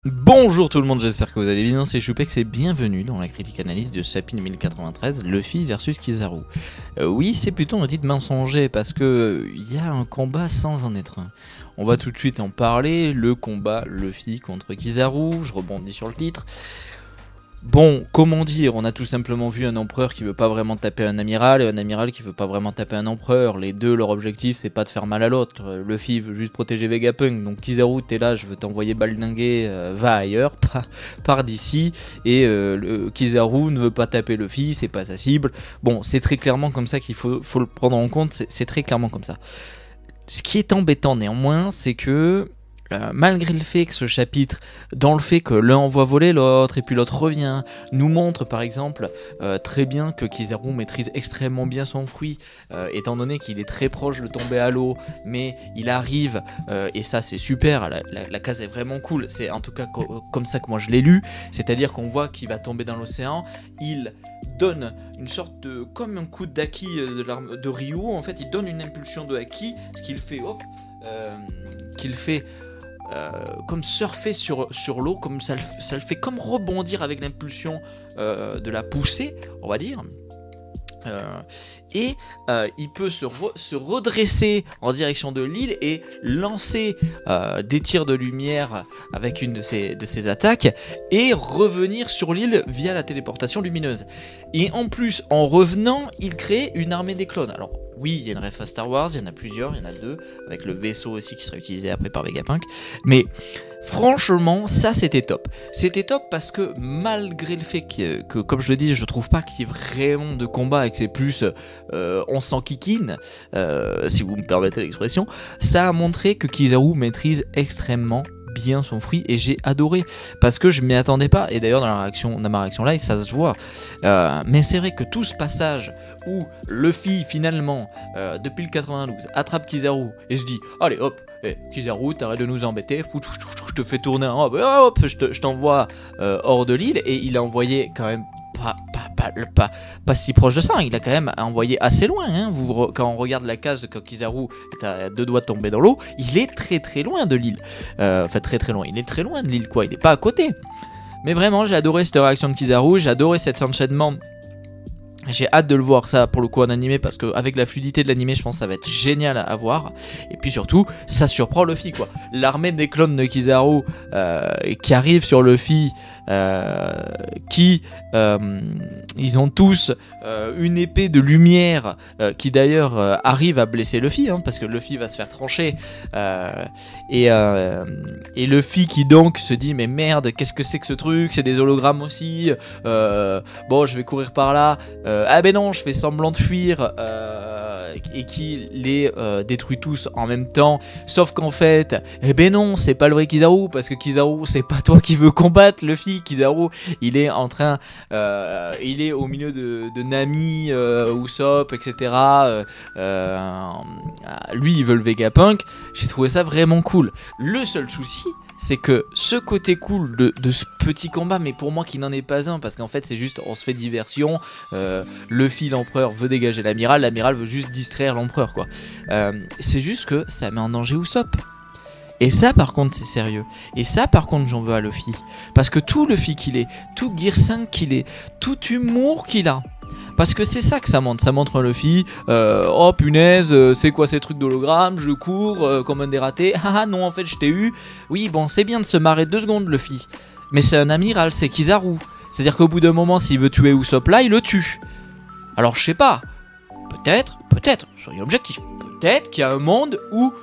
Bonjour tout le monde, j'espère que vous allez bien, c'est Choupex et bienvenue dans la critique analyse de chapitre 1093, Luffy versus Kizaru. Oui, c'est plutôt un titre mensonger parce que il y a un combat sans en être un. On va tout de suite en parler, le combat Luffy contre Kizaru, je rebondis sur le titre. Bon, comment dire, on a tout simplement vu un empereur qui veut pas vraiment taper un amiral et un amiral qui veut pas vraiment taper un empereur. Les deux, leur objectif c'est pas de faire mal à l'autre. Luffy veut juste protéger Vegapunk, donc Kizaru t'es là, je veux t'envoyer baldinguer, va ailleurs, pars d'ici. Et Kizaru ne veut pas taper Luffy, c'est pas sa cible. Bon, c'est très clairement comme ça qu'il faut le prendre en compte, c'est très clairement comme ça. Ce qui est embêtant néanmoins, c'est que malgré le fait que ce chapitre, dans le fait que l'un envoie voler l'autre et puis l'autre revient, nous montre par exemple très bien que Kizaru maîtrise extrêmement bien son fruit, étant donné qu'il est très proche de tomber à l'eau, mais il arrive, et ça c'est super, la case est vraiment cool, c'est en tout cas comme ça que moi je l'ai lu, c'est-à-dire qu'on voit qu'il va tomber dans l'océan, il donne une sorte de, comme un coup d'haki de Ryu, en fait il donne une impulsion de haki, ce qu'il fait, qu'il fait comme surfer sur l'eau, comme ça le fait comme rebondir avec l'impulsion de la poussée, on va dire. Il peut se redresser en direction de l'île et lancer des tirs de lumière avec une de ses attaques et revenir sur l'île via la téléportation lumineuse. Et en plus, en revenant, il crée une armée des clones. Alors oui, il y a une ref à Star Wars, il y en a plusieurs, il y en a deux, avec le vaisseau aussi qui sera utilisé après par Vegapunk, mais franchement, ça c'était top. C'était top parce que malgré le fait que comme je le dis, je trouve pas qu'il y ait vraiment de combat et que c'est plus on s'enquiquine, si vous me permettez l'expression, ça a montré que Kizaru maîtrise extrêmement bien son fruit et j'ai adoré parce que je m'y attendais pas, et d'ailleurs dans ma réaction live ça se voit, mais c'est vrai que tout ce passage où Luffy finalement depuis le 92 attrape Kizaru et se dit allez hop, Kizaru t'arrêtes de nous embêter, je te fais tourner un hop, je t'envoie hors de l'île, et il a envoyé quand même pas si proche de ça, il a quand même envoyé assez loin, hein. Quand on regarde la case, quand Kizaru est à 2 doigts de tomber dans l'eau, il est très loin de l'île, enfin très loin, il est très loin de l'île quoi, il est pas à côté. Mais vraiment j'ai adoré cette réaction de Kizaru, j'ai adoré cet enchaînement. J'ai hâte de le voir ça pour le coup en animé, parce qu'avec la fluidité de l'animé je pense que ça va être génial à voir. Et puis surtout ça surprend Luffy quoi. L'armée des clones de Kizaru qui arrive sur Luffy, ils ont tous une épée de lumière qui d'ailleurs arrive à blesser Luffy, hein, parce que Luffy va se faire trancher, et Luffy qui donc se dit mais merde, qu'est-ce que c'est que ce truc, c'est des hologrammes aussi, bon je vais courir par là, ah ben non je fais semblant de fuir, et qui les détruit tous en même temps, sauf qu'en fait eh ben non c'est pas le vrai Kizaru, parce que Kizaru c'est pas toi qui veux combattre Luffy. Kizaru il est en train, il est au milieu de Nami, Usopp etc, lui il veut le Vegapunk. J'ai trouvé ça vraiment cool. Le seul souci c'est que ce côté cool de ce petit combat, mais pour moi qui n'en est pas un, parce qu'en fait c'est juste on se fait diversion, Luffy l'empereur veut dégager l'amiral veut juste distraire l'empereur quoi, c'est juste que ça met en danger Usopp. Et ça par contre c'est sérieux, et ça par contre j'en veux à Luffy, parce que tout Luffy qu'il est, tout Gear 5 qu'il est, tout humour qu'il a, parce que c'est ça que ça montre un Luffy, oh punaise, c'est quoi ces trucs d'hologramme, je cours comme un dératé, ah non en fait je t'ai eu, oui bon c'est bien de se marrer 2 secondes Luffy, mais c'est un amiral, c'est Kizaru, c'est à dire qu'au bout d'un moment s'il veut tuer Usopp là il le tue. Alors je sais pas, peut-être, soyons objectifs, peut-être qu'il y a un monde où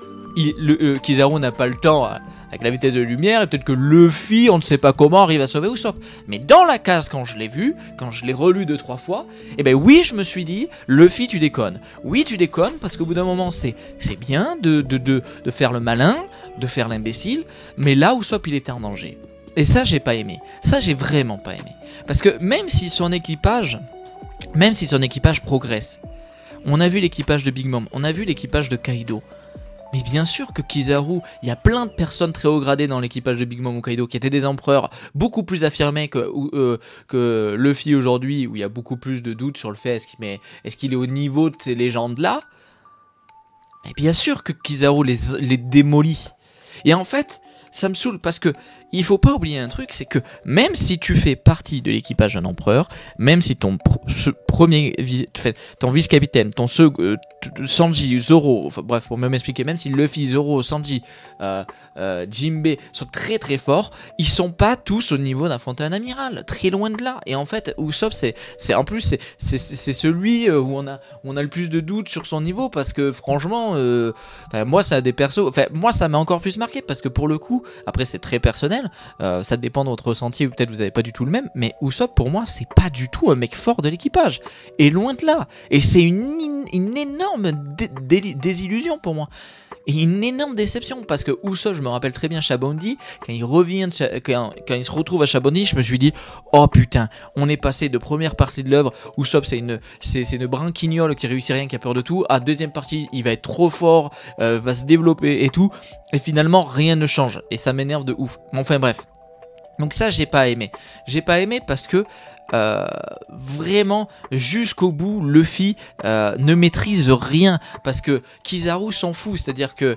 Kizaru n'a pas le temps avec la vitesse de la lumière, et peut-être que Luffy, on ne sait pas comment, arrive à sauver Usopp. Mais dans la case, quand je l'ai vu, quand je l'ai relu 2-3 fois, et ben oui, je me suis dit, Luffy, tu déconnes. Oui, tu déconnes, parce qu'au bout d'un moment, c'est bien de faire le malin, de faire l'imbécile, mais là, Usopp, il était en danger. Et ça, j'ai pas aimé. Ça, j'ai vraiment pas aimé. Parce que même si son équipage progresse, on a vu l'équipage de Big Mom, on a vu l'équipage de Kaido, mais bien sûr que Kizaru, il y a plein de personnes très haut gradées dans l'équipage de Big Mom ou Kaido qui étaient des empereurs beaucoup plus affirmés que Luffy aujourd'hui, où il y a beaucoup plus de doutes sur le fait est-ce qu'il est au niveau de ces légendes là. Mais bien sûr que Kizaru les démolit. Et en fait ça me saoule parce que il faut pas oublier un truc, c'est que même si tu fais partie de l'équipage d'un empereur, même si ton ton vice-capitaine, ton Sanji, Zoro, enfin bref, pour même expliquer, même si Luffy, Zoro, Sanji, Jinbe sont très très forts, ils sont pas tous au niveau d'affronter un amiral, très loin de là. Et en fait, Usopp, c'est celui où on a le plus de doutes sur son niveau, parce que franchement, moi ça a des persos, moi ça m'a encore plus marqué, parce que pour le coup, après c'est très personnel, ça dépend de votre ressenti, ou peut-être vous avez pas du tout le même, mais Usopp pour moi c'est pas du tout un mec fort de l'équipage, et loin de là, et c'est une énorme désillusion pour moi. Et une énorme déception, parce que Usopp, je me rappelle très bien Shabondi, quand il revient, quand il se retrouve à Shabondi, je me suis dit, oh putain, on est passé de première partie de l'œuvre, Usopp c'est une branquignole qui réussit rien, qui a peur de tout, à deuxième partie, il va être trop fort, va se développer et tout, et finalement rien ne change, et ça m'énerve de ouf. Enfin bref. Donc ça j'ai pas aimé. J'ai pas aimé parce que vraiment jusqu'au bout Luffy ne maîtrise rien, parce que Kizaru s'en fout, c'est à dire que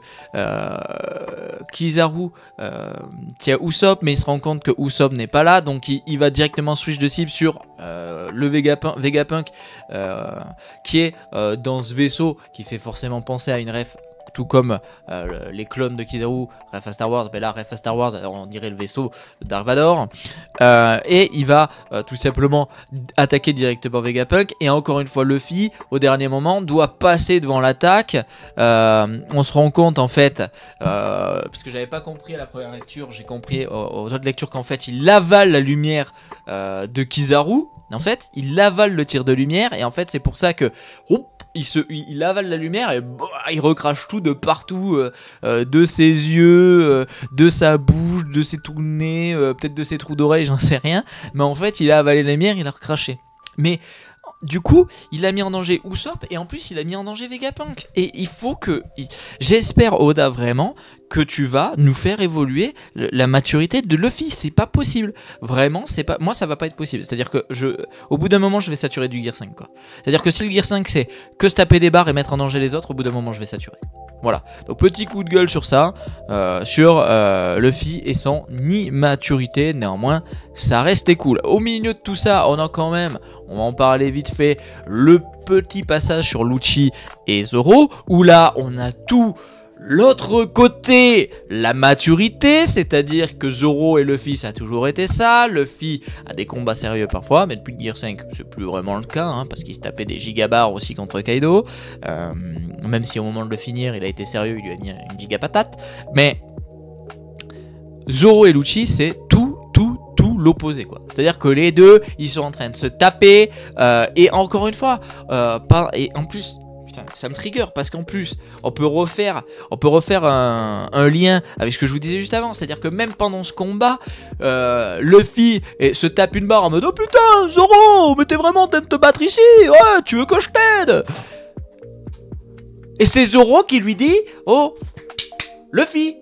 Kizaru tient Usopp, mais il se rend compte que Usopp n'est pas là, donc il va directement switch de cible sur le Vegapunk qui est dans ce vaisseau, qui fait forcément penser à une ref, tout comme les clones de Kizaru, ref à Star Wars, mais là ref à Star Wars, on dirait le vaisseau de Dark Vador, et il va tout simplement attaquer directement Vegapunk, et encore une fois Luffy au dernier moment doit passer devant l'attaque. On se rend compte en fait, parce que j'avais pas compris à la première lecture, j'ai compris aux autres lectures qu'en fait il avale la lumière de Kizaru. En fait, il avale le tir de lumière, et en fait c'est pour ça que il avale la lumière et il recrache tout de partout, de ses yeux, de sa bouche, de ses trous de nez, peut-être de ses trous d'oreilles, j'en sais rien. Mais en fait, il a avalé la lumière, il a recraché. Mais du coup, il a mis en danger Usopp, et en plus, il a mis en danger Vegapunk. Et il faut que... J'espère, Oda, vraiment, que tu vas nous faire évoluer la maturité de Luffy. C'est pas possible. Vraiment, c'est pas... Moi, ça va pas être possible. C'est-à-dire que au bout d'un moment, je vais saturer du Gear 5, quoi. C'est-à-dire que si le Gear 5, c'est que se taper des barres et mettre en danger les autres, au bout d'un moment, je vais saturer. Voilà, donc petit coup de gueule sur ça, sur Luffy et son immaturité. Néanmoins, ça restait cool. Au milieu de tout ça, on a quand même, on va en parler vite fait, le petit passage sur Lucci et Zoro, où là, on a tout l'autre côté, la maturité, c'est-à-dire que Zoro et Luffy, ça a toujours été ça. Luffy a des combats sérieux parfois, mais depuis Gear 5, c'est plus vraiment le cas, hein, parce qu'il se tapait des gigabars aussi contre Kaido. Même si au moment de le finir, il a été sérieux, il lui a mis une gigapatate. Mais Zoro et Lucci, c'est tout l'opposé, quoi. C'est-à-dire que les deux, ils sont en train de se taper, et encore une fois, et en plus... Putain, ça me trigger, parce qu'en plus on peut refaire un lien avec ce que je vous disais juste avant, c'est-à-dire que même pendant ce combat, Luffy se tape une barre en mode oh putain Zoro, mais t'es vraiment en train de te battre ici, ouais, tu veux que je t'aide? Et c'est Zoro qui lui dit oh Luffy,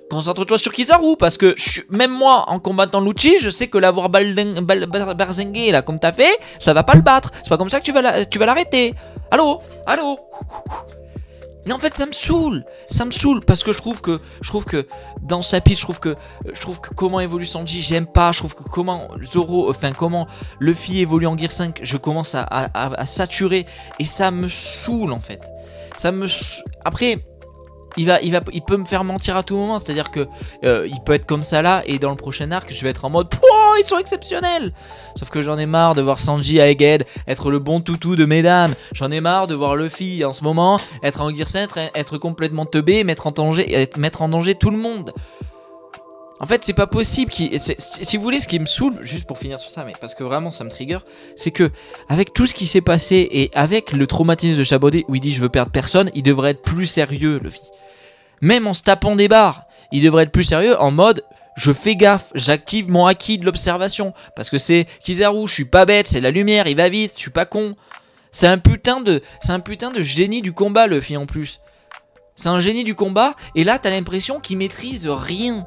concentre-toi sur Kizaru, parce que même moi en combattant Lucci, je sais que l'avoir barzingué là comme t'as fait, ça va pas le battre, c'est pas comme ça que tu vas l'arrêter. Allô. Mais en fait ça me saoule, parce que je trouve que dans sa piste, je trouve que comment évolue Sanji, j'aime pas, je trouve que comment Luffy évolue en Gear 5, je commence à saturer, et ça me saoule en fait. Après il peut me faire mentir à tout moment, c'est-à-dire que il peut être comme ça là, et dans le prochain arc je vais être en mode oh, ils sont exceptionnels. Sauf que j'en ai marre de voir Sanji à Egghead être le bon toutou de mesdames. J'en ai marre de voir Luffy en ce moment être en Gear 5, être complètement teubé, mettre en danger tout le monde. En fait, c'est pas possible. Si vous voulez, ce qui me saoule, juste pour finir sur ça, mais parce que vraiment ça me trigger, c'est que avec tout ce qui s'est passé et avec le traumatisme de Chabodé où il dit je veux perdre personne, il devrait être plus sérieux, Luffy. Même en se tapant des barres, il devrait être plus sérieux en mode je fais gaffe, j'active mon acquis de l'observation, parce que c'est Kizaru, je suis pas bête, c'est la lumière, il va vite, je suis pas con. C'est un putain de génie du combat, Luffy, en plus. C'est un génie du combat, et là t'as l'impression qu'il maîtrise rien.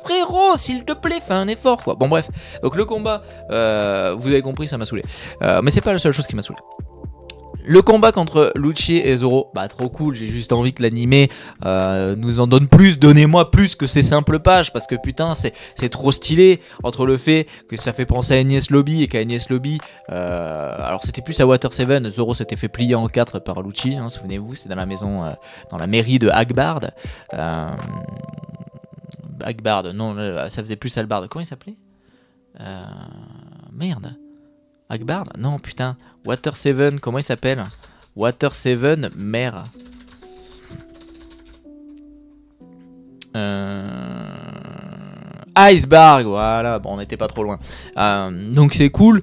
Frérot, s'il te plaît, fais un effort, quoi. Bon bref, donc le combat, vous avez compris, ça m'a saoulé. Mais c'est pas la seule chose qui m'a saoulé. Le combat contre Lucci et Zoro, bah trop cool, j'ai juste envie que l'animé nous en donne plus, donnez-moi plus que ces simples pages, parce que putain c'est trop stylé, entre le fait que ça fait penser à Enies Lobby, et qu'à Enies Lobby, alors c'était plus à Water 7, Zoro s'était fait plier en 4 par Lucci, hein, souvenez-vous, c'est dans la maison, dans la mairie de Hagbard, Hagbard, non, ça faisait plus Albard, comment il s'appelait merde, Hagbard? Non, putain. Water 7, comment il s'appelle? Water 7, mer. Iceberg, voilà. Bon, on n'était pas trop loin. Donc c'est cool.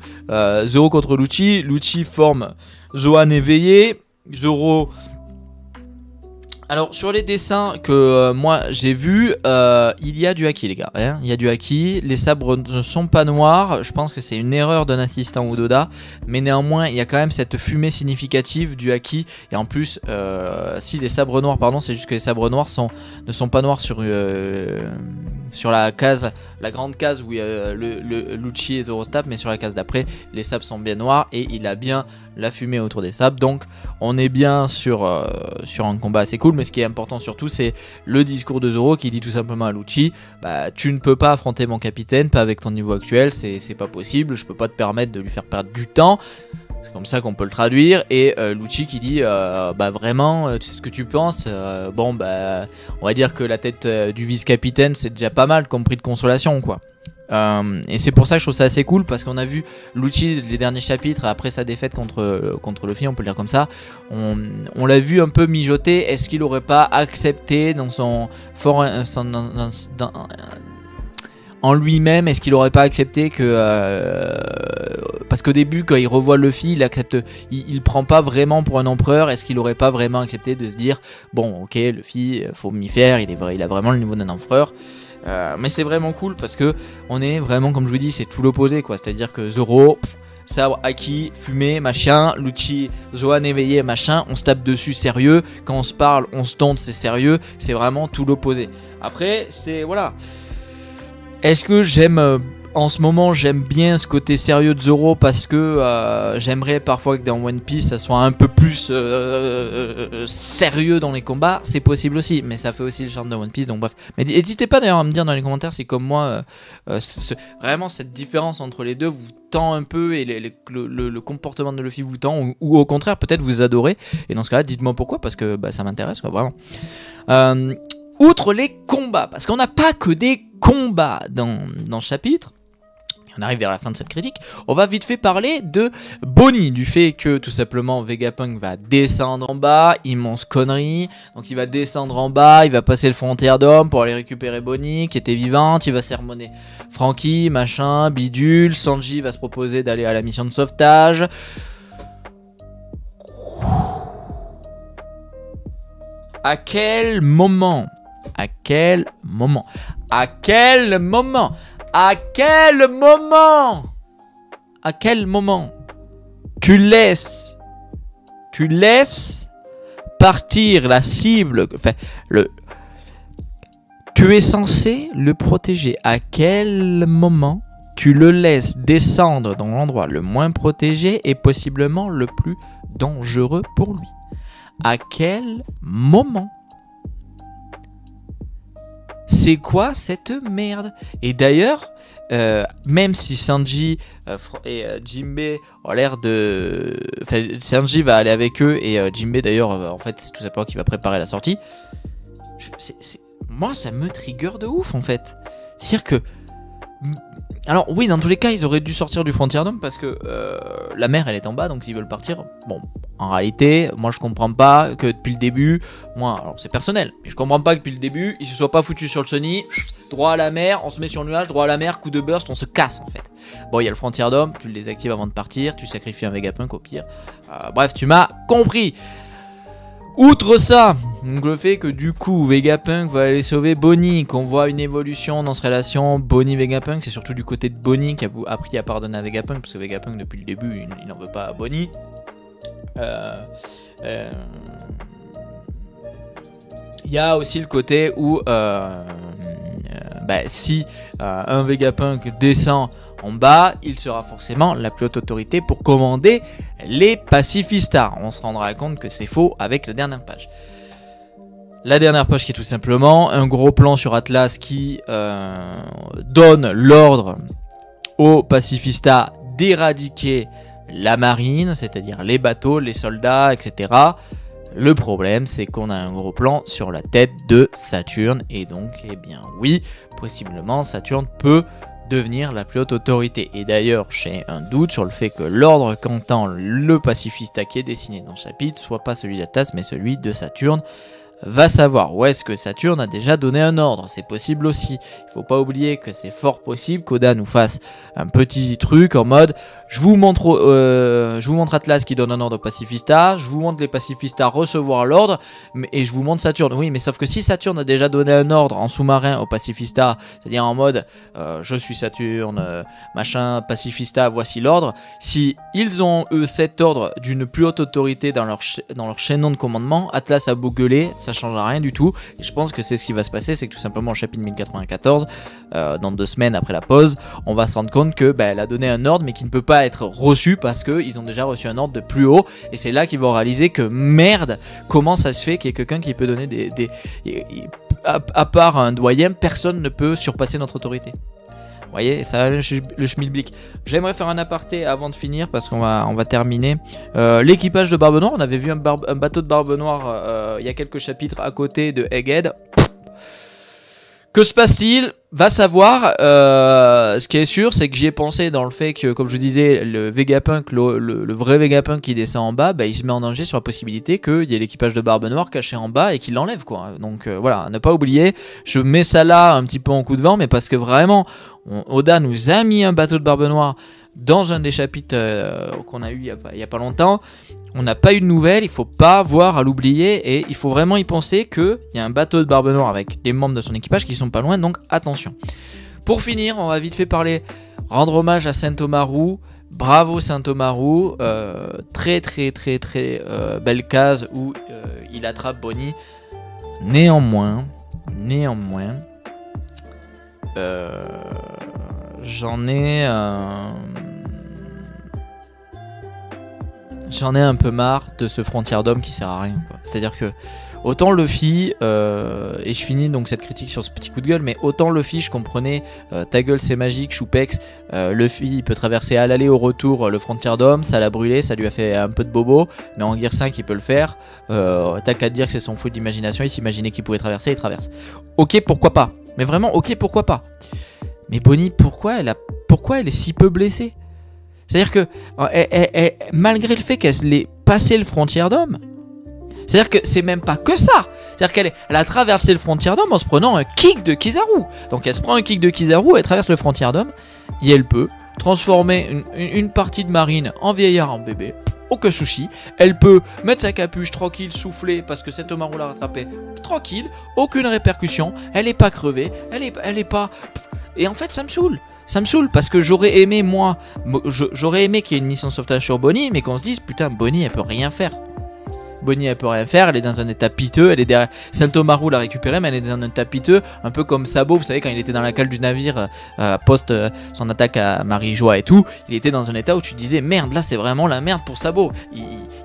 Zoro contre Lucci. Lucci forme Zoan éveillé. Zoro... Alors sur les dessins que moi j'ai vus, il y a du haki les gars, hein, il y a du haki, les sabres ne sont pas noirs, je pense que c'est une erreur d'un assistant ou d'Oda, mais néanmoins il y a quand même cette fumée significative du haki, et en plus si les sabres noirs, pardon, c'est juste que les sabres noirs ne sont pas noirs sur la case, la grande case où il y a le Lucci et Zoro se tapent, mais sur la case d'après les sabres sont bien noirs et il a bien la fumée autour des sabres, donc on est bien sur un combat assez cool. Mais ce qui est important surtout, c'est le discours de Zoro qui dit tout simplement à Lucci, bah, tu ne peux pas affronter mon capitaine, pas avec ton niveau actuel, c'est pas possible, je peux pas te permettre de lui faire perdre du temps. C'est comme ça qu'on peut le traduire. Et Lucci qui dit bah vraiment, tu sais ce que tu penses, bon bah on va dire que la tête du vice-capitaine c'est déjà pas mal comme prix de consolation quoi. Et c'est pour ça que je trouve ça assez cool, parce qu'on a vu Lucci les derniers chapitres après sa défaite contre Luffy, on peut le dire comme ça, on l'a vu un peu mijoter. Est-ce qu'il aurait pas accepté dans son fort en lui-même, est-ce qu'il aurait pas accepté que parce qu'au début quand il revoit Luffy il accepte, il prend pas vraiment pour un empereur. Est-ce qu'il aurait pas vraiment accepté de se dire bon ok Luffy faut m'y faire, il a vraiment le niveau d'un empereur. Mais c'est vraiment cool parce que on est vraiment, comme je vous dis, c'est tout l'opposé quoi. C'est-à-dire que Zoro, sabre, haki, fumée, machin, Lucci, Zoan éveillé, machin, on se tape dessus sérieux. Quand on se parle, on se tente, c'est sérieux. C'est vraiment tout l'opposé. Après, c'est voilà. Est-ce que j'aime en ce moment, j'aime bien ce côté sérieux de Zoro parce que j'aimerais parfois que dans One Piece ça soit un peu plus sérieux dans les combats. C'est possible aussi, mais ça fait aussi le charme de One Piece. Donc bref, mais n'hésitez pas d'ailleurs à me dire dans les commentaires si comme moi vraiment cette différence entre les deux vous tend un peu et le comportement de Luffy vous tend, ou au contraire peut-être vous adorez. Et dans ce cas-là, dites-moi pourquoi, parce que bah, ça m'intéresse quoi, vraiment. Outre les combats, parce qu'on n'a pas que des combats dans ce chapitre. On arrive vers la fin de cette critique, on va vite fait parler de Bonnie, du fait que tout simplement Vegapunk va descendre en bas, immense connerie, donc il va descendre en bas, il va passer le frontière d'homme pour aller récupérer Bonnie qui était vivante, il va sermonner Franky, machin, bidule, Sanji va se proposer d'aller à la mission de sauvetage. À quel moment tu laisses partir la cible, enfin tu es censé le protéger. À quel moment tu le laisses descendre dans l'endroit le moins protégé et possiblement le plus dangereux pour lui? À quel moment? C'est quoi cette merde? Et d'ailleurs, même si Sanji et Jinbei ont l'air de... Enfin, Sanji va aller avec eux et Jinbei d'ailleurs, en fait, c'est tout simplement qu'il va préparer la sortie. Moi, ça me trigger de ouf, en fait. C'est-à-dire que... Alors oui, dans tous les cas, ils auraient dû sortir du Frontier Dome parce que la mer, elle est en bas, donc s'ils veulent partir... Bon, en réalité, moi, je comprends pas que depuis le début... Moi, alors c'est personnel, mais je comprends pas que depuis le début, ils se soient pas foutus sur le Sunny, droit à la mer, on se met sur le nuage, droit à la mer, coup de burst, on se casse, en fait. Bon, il y a le Frontier Dome, tu le désactives avant de partir, tu sacrifies un Vegapunk au pire. Bref, tu m'as compris. Outre ça, donc le fait que du coup Vegapunk va aller sauver Bonnie, qu'on voit une évolution dans cette relation Bonnie-Vegapunk, c'est surtout du côté de Bonnie qui a appris à pardonner à Vegapunk, parce que Vegapunk depuis le début il n'en veut pas à Bonnie. Il y a aussi le côté où bah, si un Vegapunk descend en bas, il sera forcément la plus haute autorité pour commander les pacifistas. On se rendra compte que c'est faux avec la dernière page. La dernière page qui est tout simplement un gros plan sur Atlas qui donne l'ordre aux pacifistas d'éradiquer la marine, c'est-à-dire les bateaux, les soldats, etc. Le problème, c'est qu'on a un gros plan sur la tête de Saturne, et donc, eh bien oui, possiblement Saturne peut devenir la plus haute autorité. Et d'ailleurs, j'ai un doute sur le fait que l'ordre qu'entend le pacifista qui est dessiné dans le chapitre soit pas celui d'Atlas, mais celui de Saturne. Va savoir où est-ce que Saturne a déjà donné un ordre, c'est possible aussi. Il faut pas oublier que c'est fort possible qu'Oda nous fasse un petit truc en mode je vous montre Atlas qui donne un ordre aux pacifistas, je vous montre les pacifistas recevoir l'ordre, et je vous montre Saturne. Oui, mais sauf que si Saturne a déjà donné un ordre en sous-marin aux pacifistas, c'est-à-dire en mode je suis Saturne, machin, pacifista, voici l'ordre, si ils ont eux cet ordre d'une plus haute autorité dans leur chaînon de commandement, Atlas a beau gueuler, ça changera rien du tout, et je pense que c'est ce qui va se passer, c'est que tout simplement au chapitre 1094, dans 2 semaines après la pause, on va se rendre compte que elle a donné un ordre mais qui ne peut pas être reçu parce qu'ils ont déjà reçu un ordre de plus haut, et c'est là qu'ils vont réaliser que merde, comment ça se fait qu'il y ait quelqu'un qui peut donner à part un doyen, personne ne peut surpasser notre autorité. Vous voyez, ça le schmilblick. J'aimerais faire un aparté avant de finir parce qu'on va terminer. L'équipage de Barbe Noire, on avait vu un bateau de Barbe Noire il y a quelques chapitres à côté de Egghead. Que se passe-t-il? Va savoir. Ce qui est sûr, c'est que j'y ai pensé dans le fait que, comme je vous disais, le Vegapunk, le vrai Vegapunk qui descend en bas, il se met en danger sur la possibilité qu'il y ait l'équipage de Barbe Noire caché en bas et qu'il l'enlève, quoi. Donc voilà, ne pas oublier. Je mets ça là un petit peu en coup de vent, mais parce que vraiment, Oda nous a mis un bateau de Barbe Noire dans un des chapitres qu'on a eu il y a pas longtemps. On n'a pas eu de nouvelles, il faut pas avoir à l'oublier, et il faut vraiment y penser qu'il y a un bateau de Barbe Noire avec des membres de son équipage qui sont pas loin, donc attention. Pour finir, on va vite fait rendre hommage à Sentomaru. Bravo Sentomaru, très belle case où il attrape Bonnie. Néanmoins, j'en ai un peu marre de ce frontière d'homme qui sert à rien, quoi. C'est-à-dire que autant Luffy, et je finis donc cette critique sur ce petit coup de gueule, mais autant Luffy je comprenais, ta gueule c'est magique, Choupex, Luffy il peut traverser à l'aller au retour le frontière d'homme, ça l'a brûlé, ça lui a fait un peu de bobo, mais en Gear 5 il peut le faire, t'as qu'à te dire que c'est son fou d'imagination, il s'imaginait qu'il pouvait traverser, il traverse. Ok, pourquoi pas, mais vraiment ok, pourquoi pas. Mais Bonnie, pourquoi elle est si peu blessée? C'est-à-dire que, malgré le fait qu'elle ait passé le frontière d'homme, c'est-à-dire que c'est même pas que ça. C'est-à-dire qu'elle a traversé le frontière d'homme en se prenant un kick de Kizaru. Donc elle se prend un kick de Kizaru, elle traverse le frontière d'homme, et elle peut transformer une partie de marine en vieillard en bébé. Aucun souci. Elle peut mettre sa capuche tranquille, souffler parce que Sentomaru l'a rattrapée. Tranquille, aucune répercussion. Elle est pas crevée, elle est pas... Et en fait ça me saoule. Ça me saoule parce que j'aurais aimé qu'il y ait une mission de sauvetage sur Bonnie, mais qu'on se dise putain, Bonnie elle peut rien faire. Bonnie elle peut rien faire, elle est dans un état piteux, elle est derrière. Sentomaru l'a récupérée, mais elle est dans un état piteux, un peu comme Sabo, vous savez, quand il était dans la cale du navire post son attaque à Marie-Joie et tout, il était dans un état où tu disais merde, là c'est vraiment la merde pour Sabo.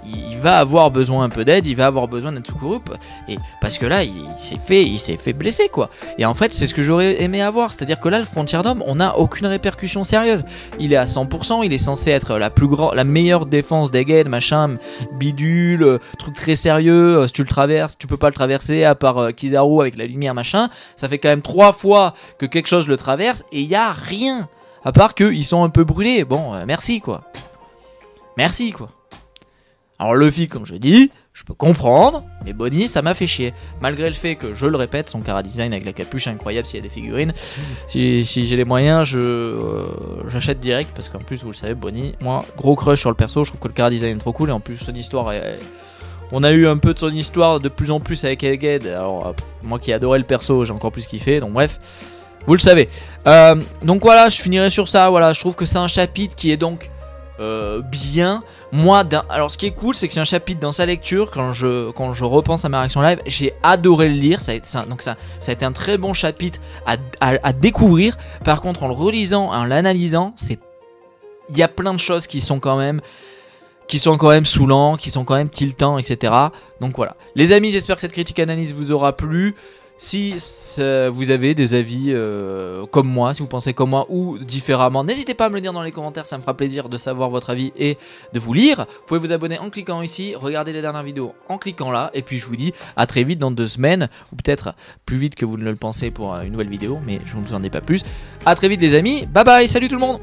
Il va avoir besoin un peu d'aide, il va avoir besoin d'être secouru, et parce que là il s'est fait blesser, quoi. Et en fait c'est ce que j'aurais aimé avoir, c'est-à-dire que là le frontière d'homme, on n'a aucune répercussion sérieuse. Il est à 100%, il est censé être la meilleure défense d'Egghead, machin, bidule, truc très sérieux. Si tu le traverses, tu peux pas le traverser à part Kizaru avec la lumière, machin. Ça fait quand même 3 fois que quelque chose le traverse et il y a rien, à part qu'ils sont un peu brûlés. Bon, merci quoi. Alors Luffy, comme je dis, je peux comprendre, mais Bonnie, ça m'a fait chier. Malgré le fait que, je le répète, son chara design avec la capuche incroyable s'il y a des figurines. Si j'ai les moyens, j'achète direct, parce qu'en plus, vous le savez, Bonnie, moi, gros crush sur le perso, je trouve que le chara design est trop cool, et en plus, son histoire on a eu un peu de son histoire de plus en plus avec Egghead. Alors, moi qui adorais le perso, j'ai encore plus kiffé, donc bref, vous le savez. Donc voilà, je finirai sur ça. Voilà, je trouve que c'est un chapitre qui est donc bien. Moi, alors ce qui est cool, c'est que c'est un chapitre dans sa lecture. Quand je repense à ma réaction live, j'ai adoré le lire. Ça a été un très bon chapitre à découvrir. Par contre, en le relisant, en l'analysant, il y a plein de choses qui sont quand même saoulants, qui sont quand même tiltants, etc. Donc voilà. Les amis, j'espère que cette critique analyse vous aura plu. Si vous avez des avis comme moi, si vous pensez comme moi ou différemment, n'hésitez pas à me le dire dans les commentaires, ça me fera plaisir de savoir votre avis et de vous lire. Vous pouvez vous abonner en cliquant ici, regarder les dernières vidéos en cliquant là, et puis je vous dis à très vite dans 2 semaines, ou peut-être plus vite que vous ne le pensez pour une nouvelle vidéo, mais je ne vous en dis pas plus. À très vite les amis, bye bye, salut tout le monde.